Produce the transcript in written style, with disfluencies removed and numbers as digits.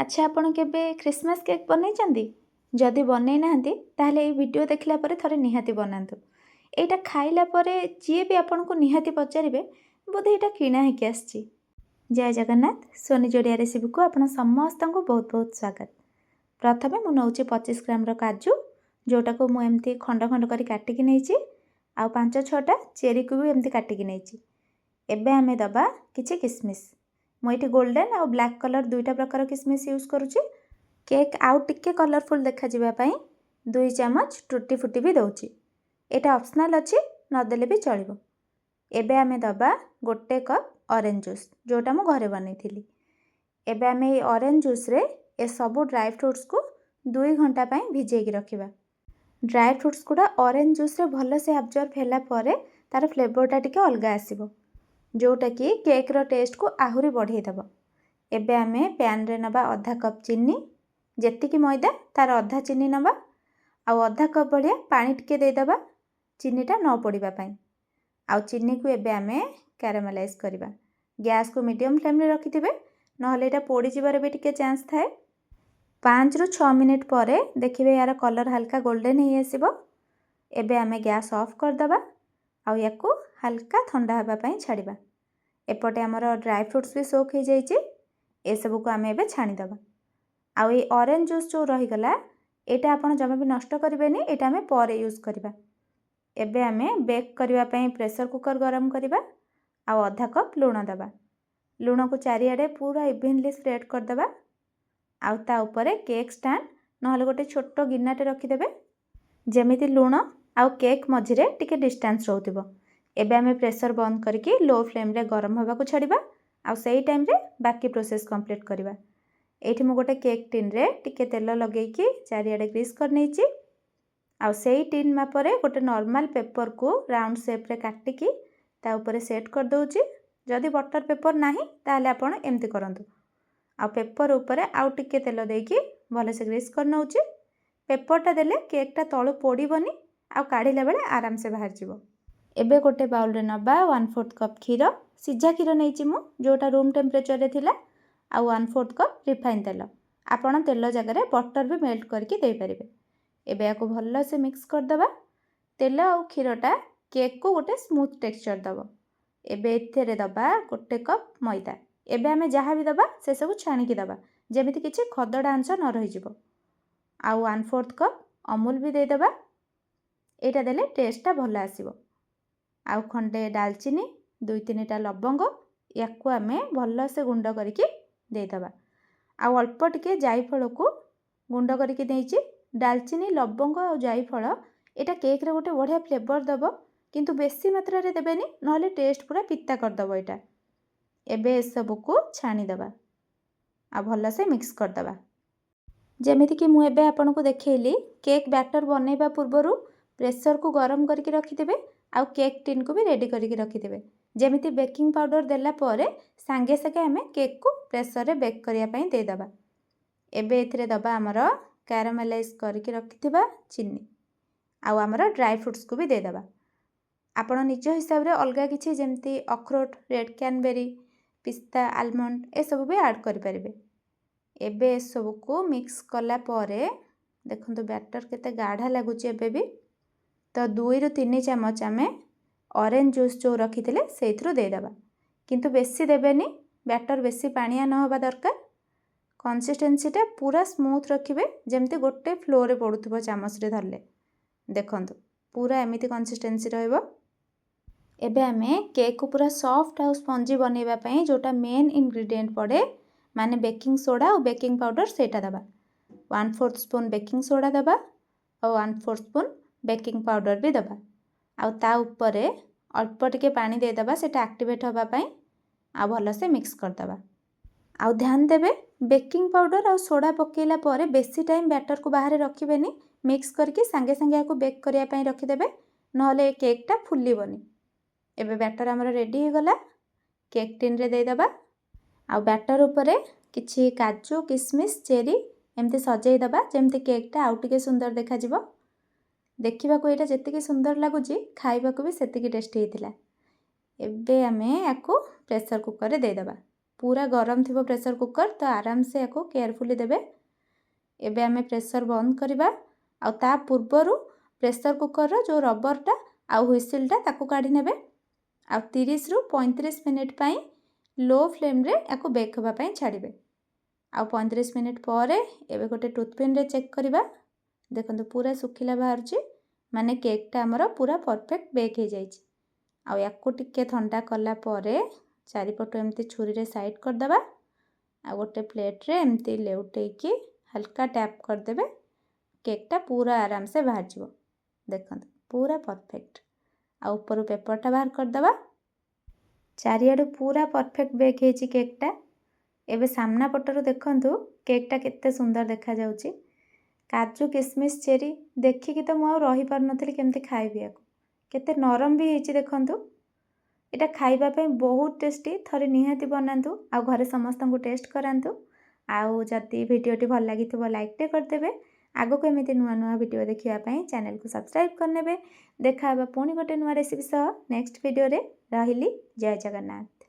ଆଚ୍ଛା, ଆପଣ କେବେ କ୍ରିସମାସ୍ କେକ୍ ବନେଇଛନ୍ତି? ଯଦି ବନେଇ ନାହାନ୍ତି ତାହେଲେ ଏଇ ଭିଡ଼ିଓ ଦେଖିଲା ପରେ ଥରେ ନିହାତି ବନାନ୍ତୁ। ଏଇଟା ଖାଇଲା ପରେ ଯିଏ ବି ଆପଣଙ୍କୁ ନିହାତି ପଚାରିବେ ବୋଧେ ଏଇଟା କିଣା ହେଇକି ଆସିଛି। ଜୟ ଜଗନ୍ନାଥ, ସୋନି ଯୋଡ଼ିଆ ରେସିପିକୁ ଆପଣ ସମସ୍ତଙ୍କୁ ବହୁତ ବହୁତ ସ୍ୱାଗତ। ପ୍ରଥମେ ମୁଁ ନେଉଛି 25 ଗ୍ରାମର କାଜୁ, ଯେଉଁଟାକୁ ମୁଁ ଏମିତି ଖଣ୍ଡ ଖଣ୍ଡ କରି କାଟିକି ନେଇଛି, ଆଉ 5-6ଟା ଚେରିକୁ ବି ଏମିତି କାଟିକି ନେଇଛି। ଏବେ ଆମେ ଦେବା କିଛି କିସମିସ୍। ମୁଁ ଏଇଠି ଗୋଲ୍ଡେନ୍ ଆଉ ବ୍ଲାକ୍ କଲର୍ ଦୁଇଟା ପ୍ରକାର କିସମିସ୍ ୟୁଜ୍ କରୁଛି। କେକ୍ ଆଉ ଟିକେ କଲରଫୁଲ୍ ଦେଖାଯିବା ପାଇଁ 2 ଚାମଚ ଟୁଟି ଫୁଟି ବି ଦେଉଛି। ଏଇଟା ଅପସନାଲ୍ ଅଛି, ନଦେଲେ ବି ଚଳିବ। ଏବେ ଆମେ ଦେବା 1 କପ୍ ଅରେଞ୍ଜ ଜୁସ୍, ଯେଉଁଟା ମୁଁ ଘରେ ବନେଇଥିଲି। ଏବେ ଆମେ ଏଇ ଅରେଞ୍ଜ ଜୁସ୍ରେ ଏସବୁ ଡ୍ରାଏ ଫ୍ରୁଟ୍ସକୁ 2 ଘଣ୍ଟା ପାଇଁ ଭିଜେଇକି ରଖିବା। ଡ୍ରାଏ ଫ୍ରୁଟ୍ସ ଗୁଡ଼ା ଅରେଞ୍ଜ ଜୁସ୍ରେ ଭଲସେ ଆବଜର୍ଭ ହେଲା ପରେ ତା'ର ଫ୍ଲେଭରଟା ଟିକେ ଅଲଗା ଆସିବ, ଯେଉଁଟାକି କେକ୍ର ଟେଷ୍ଟକୁ ଆହୁରି ବଢ଼େଇ ଦେବ। ଏବେ ଆମେ ପ୍ୟାନ୍ରେ ନେବା ଅଧା କପ୍ ଚିନି, ଯେତିକି ମଇଦା ତା'ର ଅଧା ଚିନି ନେବା, ଆଉ ଅଧା କପ୍ ଭଳିଆ ପାଣି ଟିକେ ଦେଇଦେବା ଚିନିଟା ନ ପୋଡ଼ିବା ପାଇଁ। ଆଉ ଚିନିକୁ ଏବେ ଆମେ କ୍ୟାରାମେଲାଇଜ୍ କରିବା। ଗ୍ୟାସ୍କୁ ମିଡ଼ିୟମ୍ ଫ୍ଲେମ୍ରେ ରଖିଥିବେ, ନହେଲେ ଏଇଟା ପୋଡ଼ିଯିବାର ବି ଟିକେ ଚାନ୍ସ ଥାଏ। 5ରୁ 6 ମିନିଟ୍ ପରେ ଦେଖିବେ ୟାର କଲର୍ ହାଲକା ଗୋଲ୍ଡେନ୍ ହେଇ ଆସିବ। ଏବେ ଆମେ ଗ୍ୟାସ୍ ଅଫ୍ କରିଦେବା ଆଉ ୟାକୁ ହାଲକା ଥଣ୍ଡା ହେବା ପାଇଁ ଛାଡ଼ିବା। ଏପଟେ ଆମର ଡ୍ରାଏ ଫ୍ରୁଟ୍ସ ବି ସୋକ୍ ହେଇଯାଇଛି, ଏସବୁକୁ ଆମେ ଏବେ ଛାଣିଦେବା। ଆଉ ଏଇ ଅରେଞ୍ଜ ଜୁସ୍ ଯେଉଁ ରହିଗଲା, ଏଇଟା ଆପଣ ଜମା ବି ନଷ୍ଟ କରିବେନି, ଏଇଟା ଆମେ ପରେ ୟୁଜ୍ କରିବା। ଏବେ ଆମେ ବେକ୍ କରିବା ପାଇଁ ପ୍ରେସର କୁକର୍ ଗରମ କରିବା ଆଉ ଅଧା କପ୍ ଲୁଣ ଦେବା। ଲୁଣକୁ ଚାରିଆଡ଼େ ପୁରା ଇଭେନଲି ସ୍ପ୍ରେଡ୍ କରିଦେବା। ଆଉ ତା ଉପରେ କେକ୍ ଷ୍ଟାଣ୍ଡ ନହେଲେ ଗୋଟେ ଛୋଟ ଗିନାଟେ ରଖିଦେବେ, ଯେମିତି ଲୁଣ ଆଉ କେକ୍ ମଝିରେ ଟିକେ ଡିଷ୍ଟାନ୍ସ ରହୁଥିବ। ଏବେ ଆମେ ପ୍ରେସର ବନ୍ଦ କରିକି ଲୋ ଫ୍ଲେମ୍ରେ ଗରମ ହେବାକୁ ଛାଡ଼ିବା, ଆଉ ସେଇ ଟାଇମ୍ରେ ବାକି ପ୍ରୋସେସ୍ କମ୍ପ୍ଲିଟ୍ କରିବା। ଏଇଠି ମୁଁ ଗୋଟେ କେକ୍ ଟିନ୍ରେ ଟିକେ ତେଲ ଲଗେଇକି ଚାରିଆଡ଼େ ଗ୍ରୀସ୍ କରିନେଇଛି, ଆଉ ସେଇ ଟିନ୍ ମାପରେ ଗୋଟେ ନର୍ମାଲ ପେପରକୁ ରାଉଣ୍ଡ ସେପ୍ରେ କାଟିକି ତା ଉପରେ ସେଟ୍ କରିଦେଉଛି। ଯଦି ବଟର ପେପର ନାହିଁ ତାହେଲେ ଆପଣ ଏମିତି କରନ୍ତୁ। ଆଉ ପେପର ଉପରେ ଆଉ ଟିକେ ତେଲ ଦେଇକି ଭଲସେ ଗ୍ରୀସ୍ କରିନେଉଛି। ପେପରଟା ଦେଲେ କେକ୍ଟା ତଳୁ ପୋଡ଼ିବନି ଆଉ କାଢ଼ିଲା ବେଳେ ଆରାମସେ ବାହାରିଯିବ। ଏବେ ଗୋଟେ ବାଉଲରେ ନେବା 1/4 କପ୍ କ୍ଷୀର, ସିଝା କ୍ଷୀର ନେଇଛି ମୁଁ, ଯେଉଁଟା ରୁମ୍ ଟେମ୍ପରେଚରରେ ଥିଲା, ଆଉ 1/4 କପ୍ ରିଫାଇନ୍ ତେଲ। ଆପଣ ତେଲ ଜାଗାରେ ବଟର ବି ମେଲ୍ଟ କରିକି ଦେଇପାରିବେ। ଏବେ ୟାକୁ ଭଲସେ ମିକ୍ସ କରିଦେବା। ତେଲ ଆଉ କ୍ଷୀରଟା କେକ୍କୁ ଗୋଟେ ସ୍ମୁଥ୍ ଟେକ୍ସଚର ଦେବ। ଏବେ ଏଥିରେ ଦେବା 1 କପ୍ ମଇଦା। ଏବେ ଆମେ ଯାହା ବି ଦେବା ସେସବୁ ଛାଣିକି ଦେବା, ଯେମିତି କିଛି ଖଦଡ଼ା ଅଂଶ ନ ରହିଯିବ। ଆଉ 1/4 କପ୍ ଅମୁଲ ବି ଦେଇଦେବା, ଏଇଟା ଦେଲେ ଟେଷ୍ଟଟା ଭଲ ଆସିବ। ଆଉ ଖଣ୍ଡେ ଡାଲଚିନି, 2-3ଟା ଲବଙ୍ଗ, ୟାକୁ ଆମେ ଭଲସେ ଗୁଣ୍ଡ କରିକି ଦେଇଦେବା। ଆଉ ଅଳ୍ପ ଟିକେ ଜାଇଫଳକୁ ଗୁଣ୍ଡ କରିକି ଦେଇଛି। ଡାଲଚିନି, ଲବଙ୍ଗ ଆଉ ଜାଇଫଳ ଏଇଟା କେକ୍ରେ ଗୋଟେ ବଢ଼ିଆ ଫ୍ଲେଭର ଦେବ, କିନ୍ତୁ ବେଶୀ ମାତ୍ରାରେ ଦେବେନି, ନହେଲେ ଟେଷ୍ଟ ପୁରା ପିତା କରିଦେବ ଏଇଟା। ଏବେ ଏସବୁକୁ ଛାଣିଦେବା ଆଉ ଭଲସେ ମିକ୍ସ କରିଦେବା। ଯେମିତିକି ମୁଁ ଏବେ ଆପଣଙ୍କୁ ଦେଖେଇଲି, କେକ୍ ବ୍ୟାଟର ବନେଇବା ପୂର୍ବରୁ ପ୍ରେସରକୁ ଗରମ କରିକି ରଖିଥିବେ ଆଉ କେକ୍ ଟିନ୍କୁ ବି ରେଡ଼ି କରିକି ରଖିଥିବେ। ଯେମିତି ବେକିଂ ପାଉଡ଼ର ଦେଲା ପରେ ସାଙ୍ଗେ ସାଙ୍ଗେ ଆମେ କେକ୍କୁ ପ୍ରେସରରେ ବେକ୍ କରିବା ପାଇଁ ଦେଇଦେବା। ଏବେ ଏଥିରେ ଦେବା ଆମର କ୍ୟାରାମେଲାଇଜ୍ କରିକି ରଖିଥିବା ଚିନି, ଆଉ ଆମର ଡ୍ରାଏ ଫ୍ରୁଟ୍ସକୁ ବି ଦେଇଦେବା। ଆପଣ ନିଜ ହିସାବରେ ଅଲଗା କିଛି ଯେମିତି ଅଖରୋଟ, ରେଡ୍ କ୍ୟାନବେରୀ, ପିସ୍ତା, ଆଲମଣ୍ଡ ଏସବୁ ବି ଆଡ଼୍ କରିପାରିବେ। ଏବେ ଏସବୁକୁ ମିକ୍ସ କଲା ପରେ ଦେଖନ୍ତୁ ବ୍ୟାଟର କେତେ ଗାଢ଼ା ଲାଗୁଛି ଏବେ ବି। ତ 2ରୁ 3 ଚାମଚ ଆମେ ଅରେଞ୍ଜ ଜୁସ୍ ଯେଉଁ ରଖିଥିଲେ ସେଇଥିରୁ ଦେଇଦେବା, କିନ୍ତୁ ବେଶୀ ଦେବେନି, ବ୍ୟାଟର ବେଶୀ ପାଣିଆ ନ ହେବା ଦରକାର। କନସିଷ୍ଟେନ୍ସିଟା ପୁରା ସ୍ମୁଥ୍ ରଖିବେ, ଯେମିତି ଗୋଟେ ଫ୍ଲୋରେ ପଡ଼ୁଥିବ ଚାମଚରେ ଧରିଲେ। ଦେଖନ୍ତୁ ପୁରା ଏମିତି କନସିଷ୍ଟେନ୍ସି ରହିବ। ଏବେ ଆମେ କେକ୍କୁ ପୁରା ସଫ୍ଟ ଆଉ ସ୍ପଞ୍ଜି ବନେଇବା ପାଇଁ ଯେଉଁଟା ମେନ୍ ଇନଗ୍ରିଡ଼ିଏଣ୍ଟ ପଡ଼େ, ମାନେ ବେକିଂ ସୋଡ଼ା ଆଉ ବେକିଂ ପାଉଡ଼ର, ସେଇଟା ଦେବା। 1/4 ସ୍ପୁନ୍ ବେକିଂ ସୋଡ଼ା ଦେବା ଆଉ 1/4 ସ୍ପୁନ୍ ବେକିଂ ପାଉଡ଼ର ବି ଦେବା। ଆଉ ତା ଉପରେ ଅଳ୍ପ ଟିକେ ପାଣି ଦେଇଦେବା ସେଇଟା ଆକ୍ଟିଭେଟ୍ ହେବା ପାଇଁ, ଆଉ ଭଲସେ ମିକ୍ସ କରିଦେବା। ଆଉ ଧ୍ୟାନ ଦେବେ, ବେକିଂ ପାଉଡ଼ର ଆଉ ସୋଡ଼ା ପକାଇଲା ପରେ ବେଶୀ ଟାଇମ୍ ବ୍ୟାଟରକୁ ବାହାରେ ରଖିବେନି, ମିକ୍ସ କରିକି ସାଙ୍ଗେ ସାଙ୍ଗେ ୟାକୁ ବେକ୍ କରିବା ପାଇଁ ରଖିଦେବେ, ନହେଲେ ଏ କେକ୍ଟା ଫୁଲିବନି। ଏବେ ବ୍ୟାଟର ଆମର ରେଡ଼ି ହେଇଗଲା, କେକ୍ ଟିନ୍ରେ ଦେଇଦେବା। ଆଉ ବ୍ୟାଟର ଉପରେ କିଛି କାଜୁ, କିସମିସ୍, ଚେରି ଏମିତି ସଜେଇ ଦେବା, ଯେମିତି କେକ୍ଟା ଆଉ ଟିକେ ସୁନ୍ଦର ଦେଖାଯିବ। ଦେଖିବାକୁ ଏଇଟା ଯେତିକି ସୁନ୍ଦର ଲାଗୁଛି, ଖାଇବାକୁ ବି ସେତିକି ଟେଷ୍ଟି ହେଇଥିଲା। ଏବେ ଆମେ ୟାକୁ ପ୍ରେସର କୁକରରେ ଦେଇଦେବା। पूरा गरम थी प्रेसर कुकर तो आराम से या केयरफुली देवे। एबे आमे प्रेसर बंद करवा आ ता पूर्वरु प्रेसर कुकर जो रबरटा आ हुइसिलटा ताकू काढी नेबे आ 30 रु 35 मिनिट पाई लो फ्लेम रे याको बेक होबा पाई छाड़िबे। आ 35 मिनिट पर एबे गोटे टूथपिन रे चेक करवा। देखंतु पूरा सुखिला बाहरची माने केकटा हमर पूरा परफेक्ट बेक हो जाइछि। आ याको टिके ठंडा कला परे चारिपटो एमती छुरी रे साइड कर दबा आ गोटे प्लेट रे एमती लेउटे की हल्का टैप कर देबे। केकटा पूरा आराम से बाहर जीवो। देखंतु पूरा परफेक्ट। आ ऊपर पेपरटा बाहर कर दबा। चारियाडू पूरा परफेक्ट बेक हेची केकटा। एबे सामना पटरू देखंतु केकटा केते सुंदर देखा जाउची। काजू किसमिस चेरी देखिकी तो मु रही पार नथिली केमती खाइबी याको। केते नरम भी हेची देखंतु। एटा खाइबा पे बहुत टेस्टी। थरे निहाती बनांतु आ घरे समस्त को टेस्ट करांतु। आउ जदि वीडियोटी भल लागिथिबो लाइक टे कर देबे। आगो को एमिति नुआ नुआ वीडियो देखिया पई चैनल को सब्सक्राइब कर नेबे। देखा बा पुणी गोटे नुआ रेसिपी सह नेक्स्ट वीडियो रे। रहिली जय जगन्नाथ।